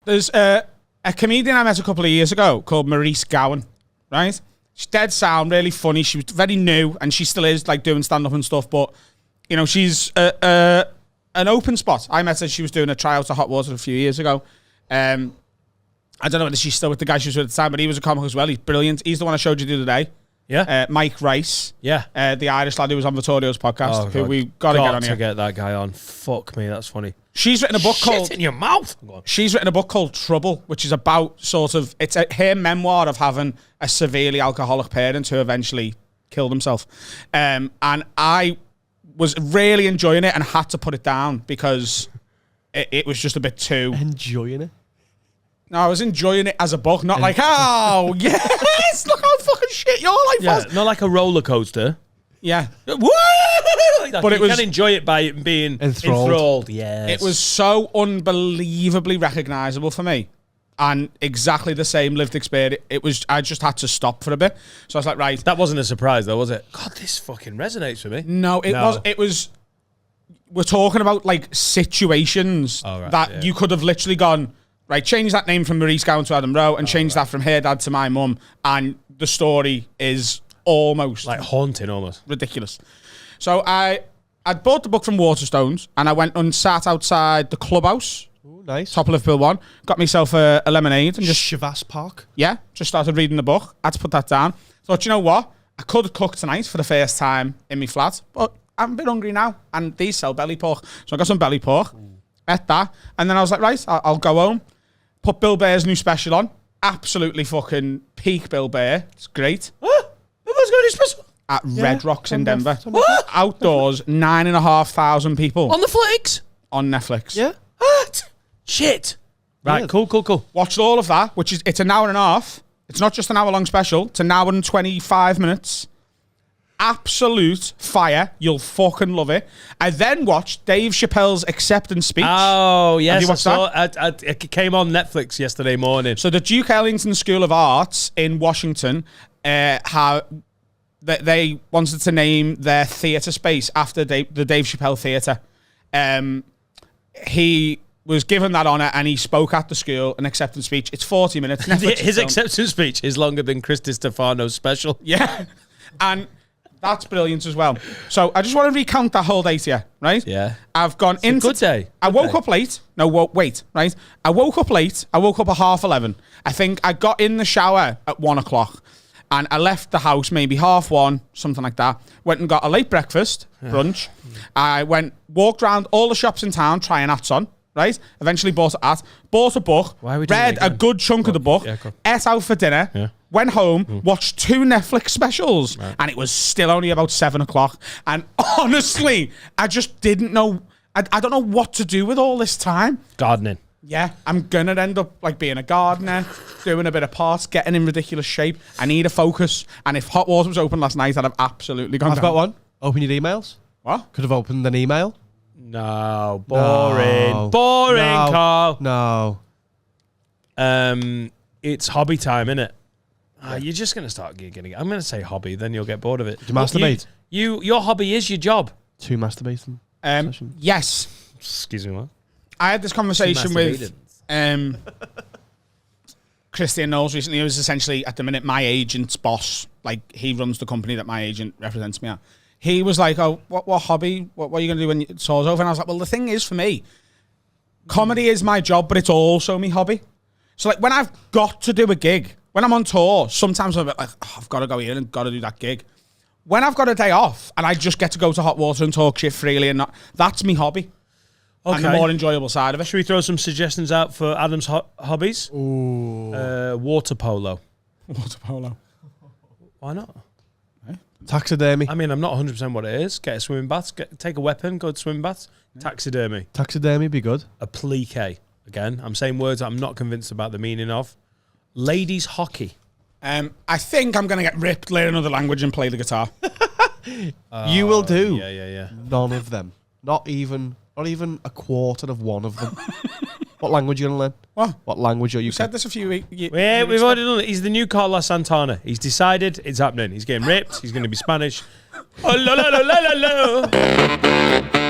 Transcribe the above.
There's a comedian I met a couple of years ago called Maurice Gowan, right? She's dead sound, really funny. She was very new, and she still is, like, doing stand-up and stuff, but, you know, she's an open spot. I met her, she was doing a tryout at Hot Water a few years ago. I don't know whether she's still with the guy she was with at the time, but he was a comic as well. He's brilliant. He's the one I showed you the other day. Yeah. Mike Rice. Yeah. The Irish lad who was on Vittorio's podcast, who we got to get on here. Get that guy on. Fuck me, that's funny. She's written a book called... Shit in your mouth. She's written a book called Trouble, which is about sort of... It's her memoir of having a severely alcoholic parent who eventually killed himself. And I was really enjoying it and had to put it down because it was just a bit too... Enjoying it? No, I was enjoying it as a book, not like, oh, yes, look how fucking shit your life was. Not like a roller coaster. Yeah. But you can enjoy it by being enthralled. Yes. It was so unbelievably recognisable for me. And exactly the same lived experience. I just had to stop for a bit. So I was like, right. That wasn't a surprise though, was it? God, this fucking resonates with me. No, it was, we're talking about like situations that you could have literally gone, right, change that name from Maurice Gowan to Adam Rowe and change that from her dad to my mum. And the story is almost... like haunting almost. Ridiculous. So I bought the book from Waterstones and I went and sat outside the clubhouse. Ooh, nice. Top of Liverpool 1. Got myself a lemonade and just... Chivas Park. Yeah, just started reading the book. I had to put that down. Thought, you know what? I could cook tonight for the first time in my flat, but I'm a bit hungry now. And these sell belly pork. So I got some belly pork, ate that, and then I was like, right, I'll go home. Put Bill Burr's new special on. Absolutely fucking peak Bill Burr. It's great. What? What's going on special? At Red Rocks in Denver. What? Outdoors, 9,500 people. On the flicks? On Netflix. Yeah. What? Shit. Right, Yeah. cool. Watched all of that, which is, it's an hour and a half. It's not just an hour long special. It's an hour and 25 minutes. Absolute fire. You'll fucking love it. I then watched Dave Chappelle's acceptance speech. Oh, yes. Have you watched that? It came on Netflix yesterday morning. So the Duke Ellington School of Arts in Washington, they wanted to name their theatre space after the Dave Chappelle Theatre. He was given that honour and he spoke at the school, an acceptance speech. It's 40 minutes. His acceptance speech is longer than Chris Stefano's special. Yeah. And that's brilliant as well. So I just want to recount that whole day to you, right? Yeah. I've gone into... Good day. I woke up late. No, wait, right? I woke up late. I woke up at 11:30. I think I got in the shower at 1 o'clock and I left the house maybe 1:30, something like that. Went and got a late breakfast, brunch. I walked around all the shops in town trying hats on, right? Eventually bought a hat, bought a book, read a good chunk of the book, ate out for dinner, went home, watched 2 Netflix specials, and it was still only about 7 o'clock. And honestly, I just didn't know. I don't know what to do with all this time. Gardening. Yeah, I'm gonna end up like being a gardener, doing a bit of pots, getting in ridiculous shape. I need a focus. And if Hot Water was open last night, I'd have absolutely gone. I've got one. Open your emails. What? Could have opened an email. No, boring. No. Boring, No. Carl. No. It's hobby time, innit? You're just going to start gigging again. I'm going to say hobby, then you'll get bored of it. Do you masturbate? Your hobby is your job. 2 masturbating. Yes. Excuse me, what? I had this conversation with Christian Knowles recently. He was essentially, at the minute, my agent's boss. Like, he runs the company that my agent represents me at. He was like, oh, what hobby? What are you going to do when it's all over? And I was like, well, the thing is, for me, comedy is my job, but it's also my hobby. So, like, when I've got to do a gig, when I'm on tour, sometimes I'm a bit like, oh, I've got to go here and got to do that gig. When I've got a day off and I just get to go to Hot Water and talk shit freely, and that's my hobby. Okay. And the more enjoyable side of it. Should we throw some suggestions out for Adam's hobbies? Ooh. Water polo. Water polo. Why not? Taxidermy. I mean, I'm not 100% what it is. Get a swimming bath. Take a weapon. Go to swimming baths. Taxidermy. Taxidermy be good. Applique. Again, I'm saying words I'm not convinced about the meaning of. Ladies hockey. I think I'm going to get ripped, learn another language and play the guitar. You will do. Yeah. None of them. Not even a quarter of one of them. What language are you going to learn? What language are you? You said this a few weeks. Yeah, we've already done it. He's the new Carlos Santana. He's decided it's happening. He's getting ripped. He's going to be Spanish. Oh, la, la, la, la, la, la.